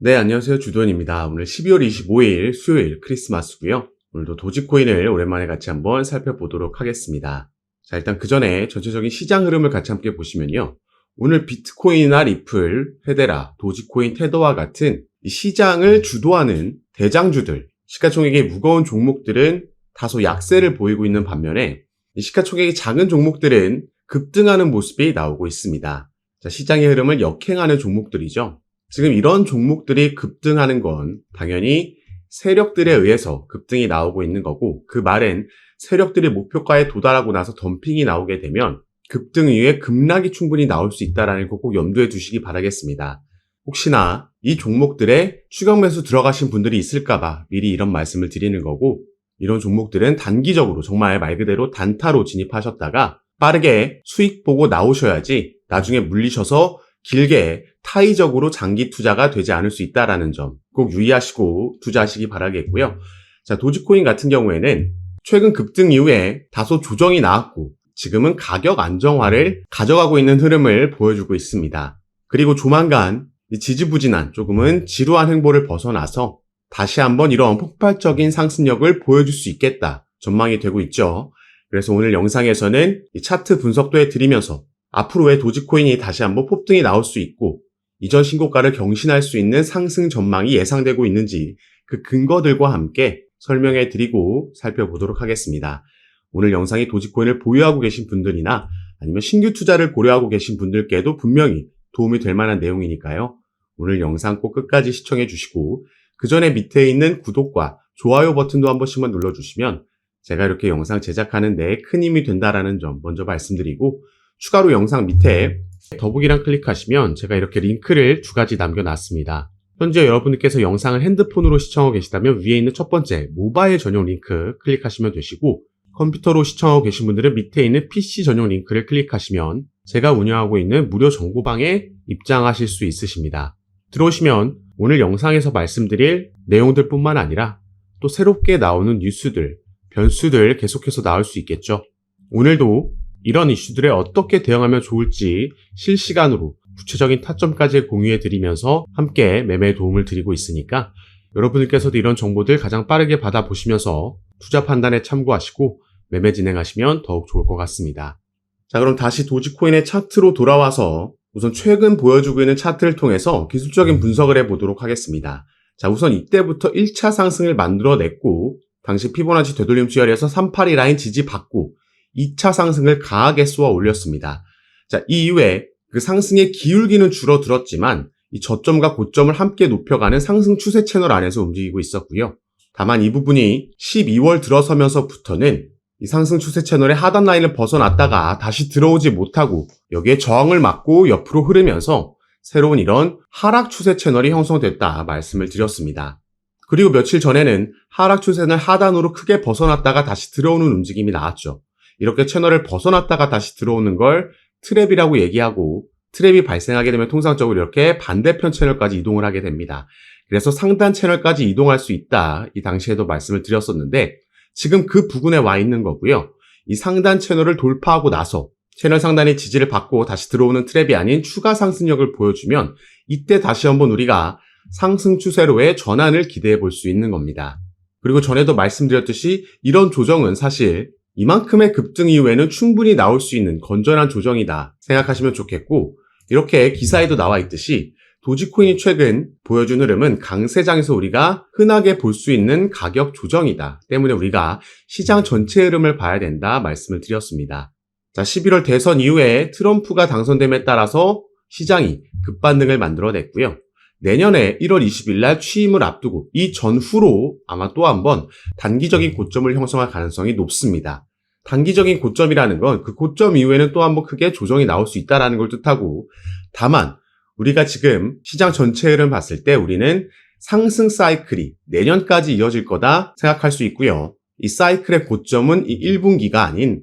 네, 안녕하세요. 주도현입니다. 오늘 12월 25일 수요일 크리스마스고요. 오늘도 도지코인을 오랜만에 같이 한번 살펴보도록 하겠습니다. 자, 일단 그 전에 전체적인 시장 흐름을 같이 함께 보시면요. 오늘 비트코인이나 리플, 헤데라, 도지코인, 테더와 같은 이 시장을 주도하는 대장주들, 시가총액이 무거운 종목들은 다소 약세를 보이고 있는 반면에 이 시가총액이 작은 종목들은 급등하는 모습이 나오고 있습니다. 자, 시장의 흐름을 역행하는 종목들이죠. 지금 이런 종목들이 급등하는 건 당연히 세력들에 의해서 급등이 나오고 있는 거고, 그 말은 세력들이 목표가에 도달하고 나서 덤핑이 나오게 되면 급등 이후에 급락이 충분히 나올 수 있다는 거 꼭 염두에 두시기 바라겠습니다. 혹시나 이 종목들에 추격 매수 들어가신 분들이 있을까봐 미리 이런 말씀을 드리는 거고, 이런 종목들은 단기적으로 정말 말 그대로 단타로 진입하셨다가 빠르게 수익 보고 나오셔야지 나중에 물리셔서 길게 타이적으로 장기 투자가 되지 않을 수 있다는 점 꼭 유의하시고 투자하시기 바라겠고요. 자, 도지코인 같은 경우에는 최근 급등 이후에 다소 조정이 나왔고 지금은 가격 안정화를 가져가고 있는 흐름을 보여주고 있습니다. 그리고 조만간 지지부진한 조금은 지루한 행보를 벗어나서 다시 한번 이런 폭발적인 상승력을 보여줄 수 있겠다 전망이 되고 있죠. 그래서 오늘 영상에서는 이 차트 분석도 해드리면서 앞으로의 도지코인이 다시 한번 폭등이 나올 수 있고 이전 신고가를 경신할 수 있는 상승 전망이 예상되고 있는지 그 근거들과 함께 설명해 드리고 살펴보도록 하겠습니다. 오늘 영상이 도지코인을 보유하고 계신 분들이나 아니면 신규 투자를 고려하고 계신 분들께도 분명히 도움이 될 만한 내용이니까요. 오늘 영상 꼭 끝까지 시청해 주시고 그 전에 밑에 있는 구독과 좋아요 버튼도 한 번씩만 눌러주시면 제가 이렇게 영상 제작하는 데 큰 힘이 된다는 점 먼저 말씀드리고, 추가로 영상 밑에 더보기란 클릭하시면 제가 이렇게 링크를 두 가지 남겨놨습니다. 현재 여러분께서 영상을 핸드폰으로 시청하고 계시다면 위에 있는 첫 번째 모바일 전용 링크 클릭하시면 되시고, 컴퓨터로 시청하고 계신 분들은 밑에 있는 PC 전용 링크를 클릭하시면 제가 운영하고 있는 무료 정보방에 입장하실 수 있으십니다. 들어오시면 오늘 영상에서 말씀드릴 내용들 뿐만 아니라 또 새롭게 나오는 뉴스들, 변수들 계속해서 나올 수 있겠죠. 오늘도 이런 이슈들에 어떻게 대응하면 좋을지 실시간으로 구체적인 타점까지 공유해 드리면서 함께 매매에 도움을 드리고 있으니까 여러분들께서도 이런 정보들 가장 빠르게 받아보시면서 투자 판단에 참고하시고 매매 진행하시면 더욱 좋을 것 같습니다. 자, 그럼 다시 도지코인의 차트로 돌아와서 우선 최근 보여주고 있는 차트를 통해서 기술적인 분석을 해보도록 하겠습니다. 자, 우선 이때부터 1차 상승을 만들어냈고 당시 피보나치 되돌림 수열에서 382 라인 지지받고 2차 상승을 강하게 쏘아 올렸습니다. 자, 이 이후에 그 상승의 기울기는 줄어들었지만 이 저점과 고점을 함께 높여가는 상승 추세 채널 안에서 움직이고 있었고요. 다만 이 부분이 12월 들어서면서부터는 이 상승 추세 채널의 하단 라인을 벗어났다가 다시 들어오지 못하고 여기에 저항을 맞고 옆으로 흐르면서 새로운 이런 하락 추세 채널이 형성됐다 말씀을 드렸습니다. 그리고 며칠 전에는 하락 추세는 하단으로 크게 벗어났다가 다시 들어오는 움직임이 나왔죠. 이렇게 채널을 벗어났다가 다시 들어오는 걸 트랩이라고 얘기하고, 트랩이 발생하게 되면 통상적으로 이렇게 반대편 채널까지 이동을 하게 됩니다. 그래서 상단 채널까지 이동할 수 있다, 이 당시에도 말씀을 드렸었는데 지금 그 부근에 와 있는 거고요. 이 상단 채널을 돌파하고 나서 채널 상단의 지지를 받고 다시 들어오는 트랩이 아닌 추가 상승력을 보여주면 이때 다시 한번 우리가 상승 추세로의 전환을 기대해 볼 수 있는 겁니다. 그리고 전에도 말씀드렸듯이 이런 조정은 사실 이만큼의 급등 이후에는 충분히 나올 수 있는 건전한 조정이다 생각하시면 좋겠고, 이렇게 기사에도 나와 있듯이 도지코인이 최근 보여준 흐름은 강세장에서 우리가 흔하게 볼 수 있는 가격 조정이다 때문에 우리가 시장 전체 흐름을 봐야 된다 말씀을 드렸습니다. 자, 11월 대선 이후에 트럼프가 당선됨에 따라서 시장이 급반등을 만들어냈고요. 내년에 1월 20일 날 취임을 앞두고 이 전후로 아마 또 한번 단기적인 고점을 형성할 가능성이 높습니다. 단기적인 고점이라는 건 그 고점 이후에는 또 한번 크게 조정이 나올 수 있다는 걸 뜻하고, 다만 우리가 지금 시장 전체 흐름을 봤을 때 우리는 상승 사이클이 내년까지 이어질 거다 생각할 수 있고요. 이 사이클의 고점은 이 1분기가 아닌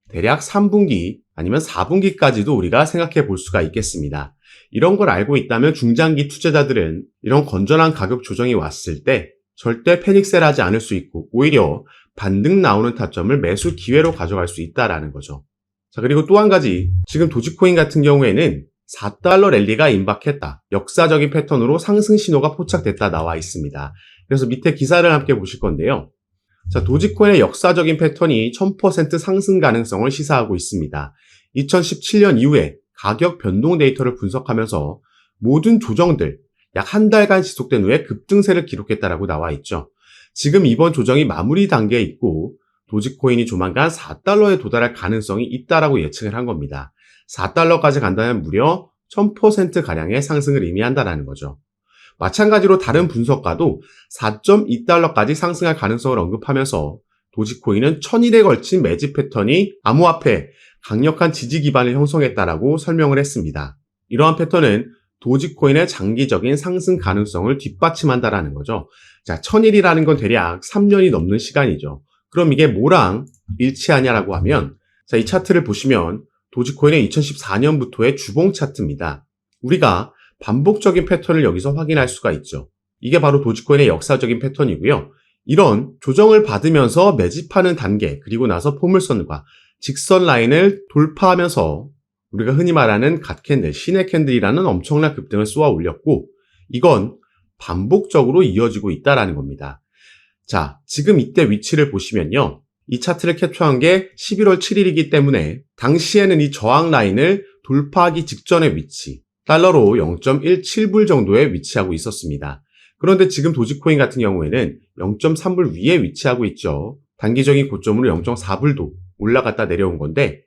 대략 3분기 아니면 4분기까지도 우리가 생각해 볼 수가 있겠습니다. 이런 걸 알고 있다면 중장기 투자자들은 이런 건전한 가격 조정이 왔을 때 절대 패닉셀하지 않을 수 있고 오히려 반등 나오는 타점을 매수 기회로 가져갈 수 있다는 거죠. 자, 그리고 또 한 가지, 지금 도지코인 같은 경우에는 $4 랠리가 임박했다. 역사적인 패턴으로 상승 신호가 포착됐다 나와 있습니다. 그래서 밑에 기사를 함께 보실 건데요. 자, 도지코인의 역사적인 패턴이 1000% 상승 가능성을 시사하고 있습니다. 2017년 이후에 가격 변동 데이터를 분석하면서 모든 조정들 약 한 달간 지속된 후에 급등세를 기록했다라고 나와 있죠. 지금 이번 조정이 마무리 단계에 있고 도지코인이 조만간 $4에 도달할 가능성이 있다라고 예측을 한 겁니다. $4까지 간다면 무려 1000%가량의 상승을 의미한다는 거죠. 마찬가지로 다른 분석가도 $4.2까지 상승할 가능성을 언급하면서 도지코인은 1000일에 걸친 매집 패턴이 암호화폐 강력한 지지 기반을 형성했다라고 설명을 했습니다. 이러한 패턴은 도지코인의 장기적인 상승 가능성을 뒷받침한다라는 거죠. 자, 1000일이라는 건 대략 3년이 넘는 시간이죠. 그럼 이게 뭐랑 일치하냐라고 하면, 자, 이 차트를 보시면 도지코인의 2014년부터의 주봉 차트입니다. 우리가 반복적인 패턴을 여기서 확인할 수가 있죠. 이게 바로 도지코인의 역사적인 패턴이고요. 이런 조정을 받으면서 매집하는 단계, 그리고 나서 포물선과 직선 라인을 돌파하면서 우리가 흔히 말하는 갓캔들, 신의 캔들이라는 엄청난 급등을 쏘아 올렸고, 이건 반복적으로 이어지고 있다는 겁니다. 자, 지금 이때 위치를 보시면요. 이 차트를 캡처한 게 11월 7일이기 때문에 당시에는 이 저항 라인을 돌파하기 직전의 위치, 달러로 0.17불 정도에 위치하고 있었습니다. 그런데 지금 도지코인 같은 경우에는 0.3불 위에 위치하고 있죠. 단기적인 고점으로 0.4불도 올라갔다 내려온 건데,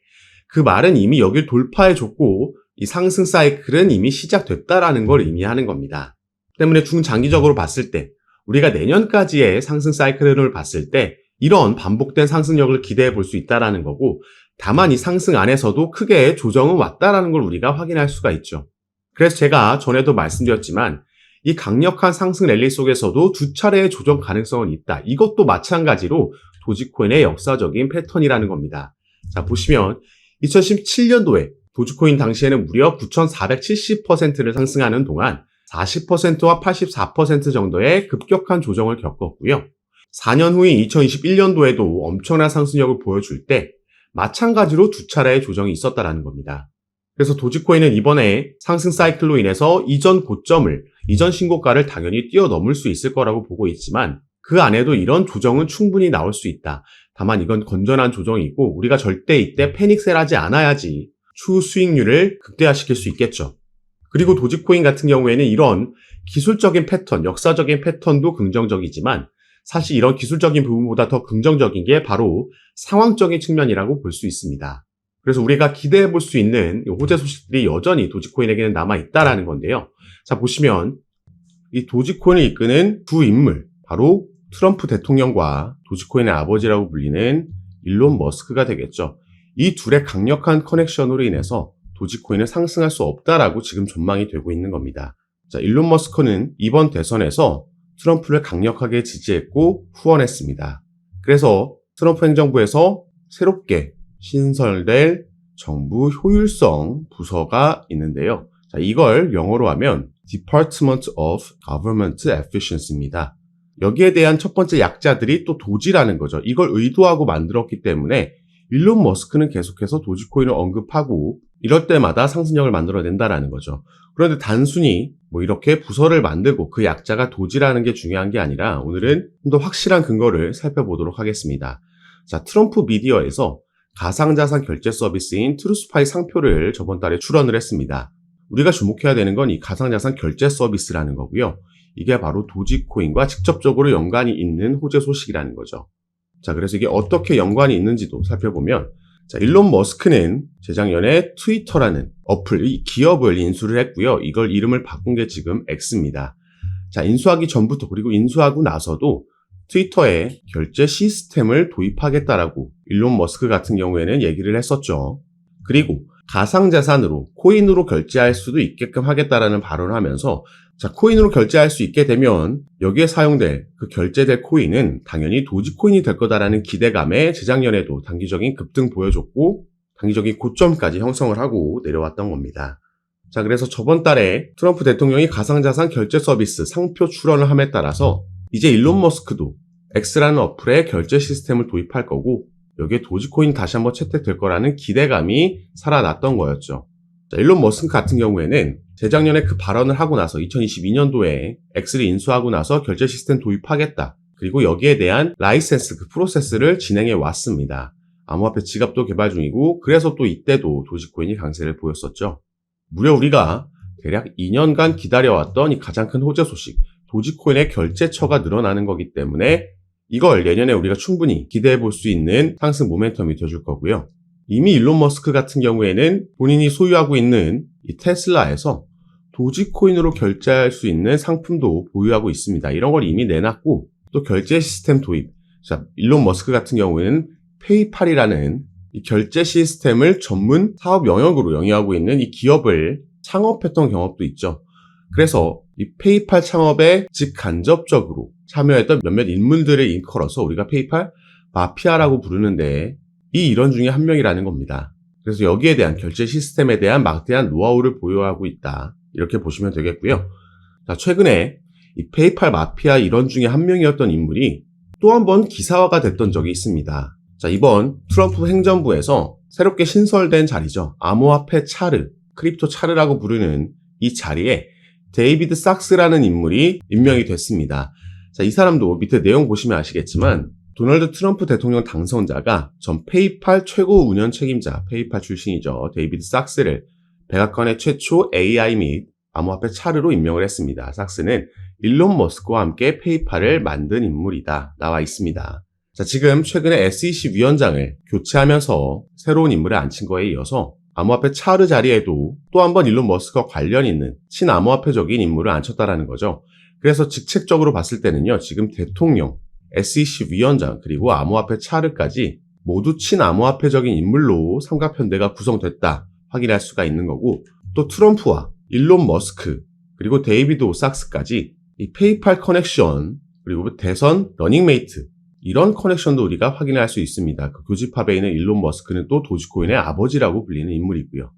그 말은 이미 여길 돌파해줬고 이 상승 사이클은 이미 시작됐다라는 걸 의미하는 겁니다. 때문에 중장기적으로 봤을 때, 우리가 내년까지의 상승 사이클을 봤을 때 이런 반복된 상승력을 기대해 볼 수 있다라는 거고, 다만 이 상승 안에서도 크게 조정은 왔다라는 걸 우리가 확인할 수가 있죠. 그래서 제가 전에도 말씀드렸지만 이 강력한 상승 랠리 속에서도 두 차례의 조정 가능성은 있다. 이것도 마찬가지로 도지코인의 역사적인 패턴이라는 겁니다. 자, 보시면 2017년도에 도지코인 당시에는 무려 9,470%를 상승하는 동안 40%와 84% 정도의 급격한 조정을 겪었고요. 4년 후인 2021년도에도 엄청난 상승력을 보여줄 때 마찬가지로 두 차례의 조정이 있었다는 겁니다. 그래서 도지코인은 이번에 상승 사이클로 인해서 이전 고점을, 이전 신고가를 당연히 뛰어넘을 수 있을 거라고 보고 있지만 그 안에도 이런 조정은 충분히 나올 수 있다. 다만 이건 건전한 조정이고 우리가 절대 이때 패닉셀하지 않아야지 추후 수익률을 극대화시킬 수 있겠죠. 그리고 도지코인 같은 경우에는 이런 기술적인 패턴, 역사적인 패턴도 긍정적이지만 사실 이런 기술적인 부분보다 더 긍정적인 게 바로 상황적인 측면이라고 볼 수 있습니다. 그래서 우리가 기대해 볼 수 있는 호재 소식들이 여전히 도지코인에게는 남아있다라는 건데요. 자, 보시면 이 도지코인을 이끄는 두 인물, 바로 트럼프 대통령과 도지코인의 아버지라고 불리는 일론 머스크가 되겠죠. 이 둘의 강력한 커넥션으로 인해서 도지코인은 상승할 수 없다라고 지금 전망이 되고 있는 겁니다. 자, 일론 머스크는 이번 대선에서 트럼프를 강력하게 지지했고 후원했습니다. 그래서 트럼프 행정부에서 새롭게 신설될 정부 효율성 부서가 있는데요. 자, 이걸 영어로 하면 Department of Government Efficiency입니다. 여기에 대한 첫 번째 약자들이 또 도지라는 거죠. 이걸 의도하고 만들었기 때문에 일론 머스크는 계속해서 도지코인을 언급하고 이럴 때마다 상승력을 만들어낸다라는 거죠. 그런데 단순히 이렇게 부서를 만들고 그 약자가 도지라는 게 중요한 게 아니라 오늘은 좀 더 확실한 근거를 살펴보도록 하겠습니다. 자, 트럼프 미디어에서 가상자산 결제 서비스인 트루스파이 상표를 저번 달에 출원을 했습니다. 우리가 주목해야 되는 건 이 가상자산 결제 서비스라는 거고요. 이게 바로 도지코인과 직접적으로 연관이 있는 호재 소식이라는 거죠. 자, 그래서 이게 어떻게 연관이 있는지도 살펴보면, 자, 일론 머스크는 재작년에 트위터라는 어플, 이 기업을 인수를 했고요. 이걸 이름을 바꾼 게 지금 X입니다. 자, 인수하기 전부터 그리고 인수하고 나서도 트위터에 결제 시스템을 도입하겠다라고 일론 머스크 같은 경우에는 얘기를 했었죠. 그리고 가상자산으로, 코인으로 결제할 수도 있게끔 하겠다라는 발언을 하면서, 자, 코인으로 결제할 수 있게 되면 여기에 사용될 그 결제될 코인은 당연히 도지코인이 될 거다라는 기대감에 재작년에도 단기적인 급등 보여줬고 단기적인 고점까지 형성을 하고 내려왔던 겁니다. 자, 그래서 저번 달에 트럼프 대통령이 가상자산 결제 서비스 상표 출원을 함에 따라서 이제 일론 머스크도 X라는 어플에 결제 시스템을 도입할 거고 여기에 도지코인 다시 한번 채택될 거라는 기대감이 살아났던 거였죠. 자, 일론 머스크 같은 경우에는 재작년에 그 발언을 하고 나서 2022년도에 엑스를 인수하고 나서 결제 시스템 도입하겠다. 그리고 여기에 대한 라이센스, 그 프로세스를 진행해 왔습니다. 암호화폐 지갑도 개발 중이고, 그래서 또 이때도 도지코인이 강세를 보였었죠. 무려 우리가 대략 2년간 기다려왔던 이 가장 큰 호재 소식, 도지코인의 결제처가 늘어나는 거기 때문에 이걸 내년에 우리가 충분히 기대해 볼 수 있는 상승 모멘텀이 되어줄 거고요. 이미 일론 머스크 같은 경우에는 본인이 소유하고 있는 이 테슬라에서 도지코인으로 결제할 수 있는 상품도 보유하고 있습니다. 이런 걸 이미 내놨고, 또 결제 시스템 도입. 자, 일론 머스크 같은 경우에는 페이팔이라는 이 결제 시스템을 전문 사업 영역으로 영위하고 있는 이 기업을 창업했던 경험도 있죠. 그래서 이 페이팔 창업에 직간접적으로 참여했던 몇몇 인물들을 일컬어서 우리가 페이팔 마피아라고 부르는데, 이 일원 중에 한 명이라는 겁니다. 그래서 여기에 대한 결제 시스템에 대한 막대한 노하우를 보유하고 있다. 이렇게 보시면 되겠고요. 자, 최근에 이 페이팔 마피아 일원 중에 한 명이었던 인물이 또 한 번 기사화가 됐던 적이 있습니다. 자, 이번 트럼프 행정부에서 새롭게 신설된 자리죠. 암호화폐 차르, 크립토 차르라고 부르는 이 자리에 데이비드 sak스라는 인물이 임명이 됐습니다. 자, 이 사람도 밑에 내용 보시면 아시겠지만 도널드 트럼프 대통령 당선자가 전 페이팔 최고 운영 책임자, 페이팔 출신이죠. 데이비드 sak스를 백악관의 최초 AI 및 암호화폐 차르로 임명을 했습니다. sak스는 일론 머스크와 함께 페이팔을 만든 인물이다. 나와 있습니다. 자, 지금 최근에 SEC 위원장을 교체하면서 새로운 인물을 앉힌 거에 이어서 암호화폐 차르 자리에도 또 한 번 일론 머스크와 관련 있는 친암호화폐적인 인물을 앉혔다라는 거죠. 그래서 직책적으로 봤을 때는요, 지금 대통령, SEC 위원장, 그리고 암호화폐 차르까지 모두 친암호화폐적인 인물로 삼각편대가 구성됐다 확인할 수가 있는 거고, 또 트럼프와 일론 머스크, 그리고 데이비드 sak스까지 이 페이팔 커넥션, 그리고 대선 러닝메이트, 이런 커넥션도 우리가 확인할 수 있습니다. 그 교집합에 있는 일론 머스크는 또 도지코인의 아버지라고 불리는 인물이고요.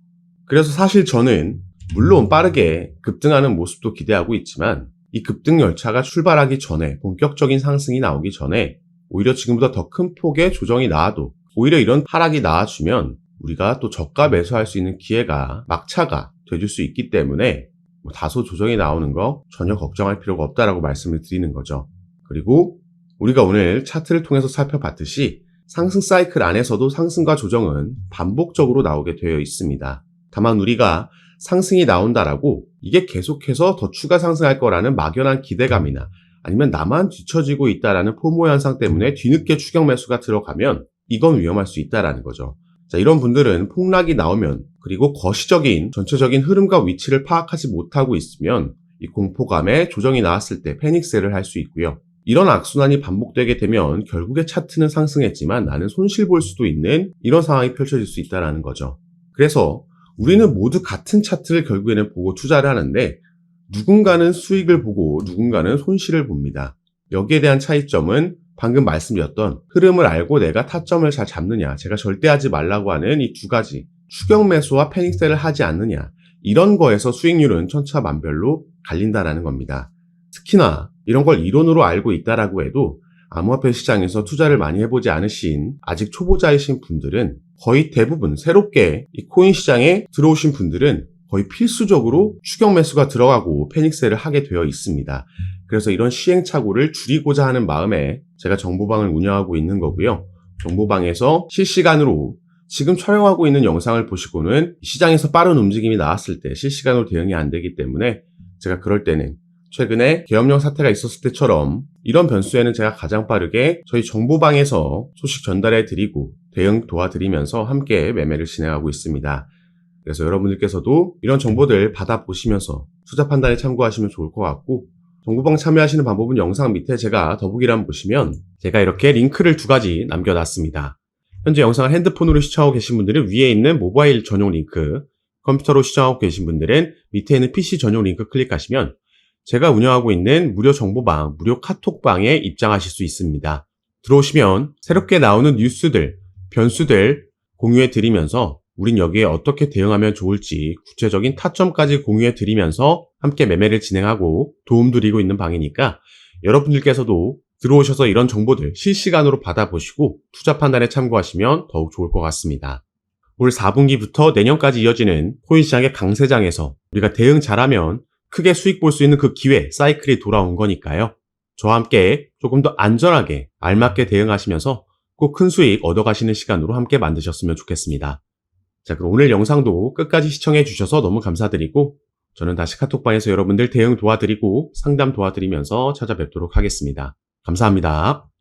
그래서 사실 저는 물론 빠르게 급등하는 모습도 기대하고 있지만 이 급등 열차가 출발하기 전에, 본격적인 상승이 나오기 전에 오히려 지금보다 더 큰 폭의 조정이 나와도 오히려 이런 하락이 나와주면 우리가 또 저가 매수할 수 있는 기회가, 막차가 돼줄 수 있기 때문에 다소 조정이 나오는 거 전혀 걱정할 필요가 없다라고 말씀을 드리는 거죠. 그리고 우리가 오늘 차트를 통해서 살펴봤듯이 상승 사이클 안에서도 상승과 조정은 반복적으로 나오게 되어 있습니다. 다만 우리가 상승이 나온다라고 이게 계속해서 더 추가 상승할 거라는 막연한 기대감이나 아니면 나만 뒤처지고 있다라는 포모 현상 때문에 뒤늦게 추격 매수가 들어가면 이건 위험할 수 있다라는 거죠. 자, 이런 분들은 폭락이 나오면, 그리고 거시적인 전체적인 흐름과 위치를 파악하지 못하고 있으면 이 공포감에 조정이 나왔을 때 패닉셀을 할 수 있고요. 이런 악순환이 반복되게 되면 결국에 차트는 상승했지만 나는 손실 볼 수도 있는 이런 상황이 펼쳐질 수 있다는 거죠. 그래서 우리는 모두 같은 차트를 결국에는 보고 투자를 하는데 누군가는 수익을 보고 누군가는 손실을 봅니다. 여기에 대한 차이점은 방금 말씀드렸던 흐름을 알고 내가 타점을 잘 잡느냐, 제가 절대 하지 말라고 하는 이 두 가지, 추격 매수와 패닉셀을 하지 않느냐, 이런 거에서 수익률은 천차만별로 갈린다라는 겁니다. 특히나 이런 걸 이론으로 알고 있다라고 해도 암호화폐 시장에서 투자를 많이 해보지 않으신 아직 초보자이신 분들은, 거의 대부분 새롭게 이 코인 시장에 들어오신 분들은 거의 필수적으로 추격 매수가 들어가고 패닉셀을 하게 되어 있습니다. 그래서 이런 시행착오를 줄이고자 하는 마음에 제가 정보방을 운영하고 있는 거고요. 정보방에서 실시간으로 지금 촬영하고 있는 영상을 보시고는 시장에서 빠른 움직임이 나왔을 때 실시간으로 대응이 안 되기 때문에 제가 그럴 때는 최근에 계엄령 사태가 있었을 때처럼 이런 변수에는 제가 가장 빠르게 저희 정보방에서 소식 전달해 드리고 대응 도와드리면서 함께 매매를 진행하고 있습니다. 그래서 여러분들께서도 이런 정보들 받아보시면서 투자 판단에 참고하시면 좋을 것 같고, 정보방 참여하시는 방법은 영상 밑에 제가 더보기란 보시면 제가 이렇게 링크를 두 가지 남겨놨습니다. 현재 영상을 핸드폰으로 시청하고 계신 분들은 위에 있는 모바일 전용 링크, 컴퓨터로 시청하고 계신 분들은 밑에 있는 PC 전용 링크 클릭하시면 제가 운영하고 있는 무료 정보방, 무료 카톡방에 입장하실 수 있습니다. 들어오시면 새롭게 나오는 뉴스들, 변수들 공유해 드리면서 우린 여기에 어떻게 대응하면 좋을지 구체적인 타점까지 공유해 드리면서 함께 매매를 진행하고 도움 드리고 있는 방이니까 여러분들께서도 들어오셔서 이런 정보들 실시간으로 받아보시고 투자 판단에 참고하시면 더욱 좋을 것 같습니다. 올 4분기부터 내년까지 이어지는 코인 시장의 강세장에서 우리가 대응 잘하면 크게 수익 볼 수 있는 그 기회, 사이클이 돌아온 거니까요. 저와 함께 조금 더 안전하게 알맞게 대응하시면서 꼭 큰 수익 얻어가시는 시간으로 함께 만드셨으면 좋겠습니다. 자, 그럼 오늘 영상도 끝까지 시청해 주셔서 너무 감사드리고 저는 다시 카톡방에서 여러분들 대응 도와드리고 상담 도와드리면서 찾아뵙도록 하겠습니다. 감사합니다.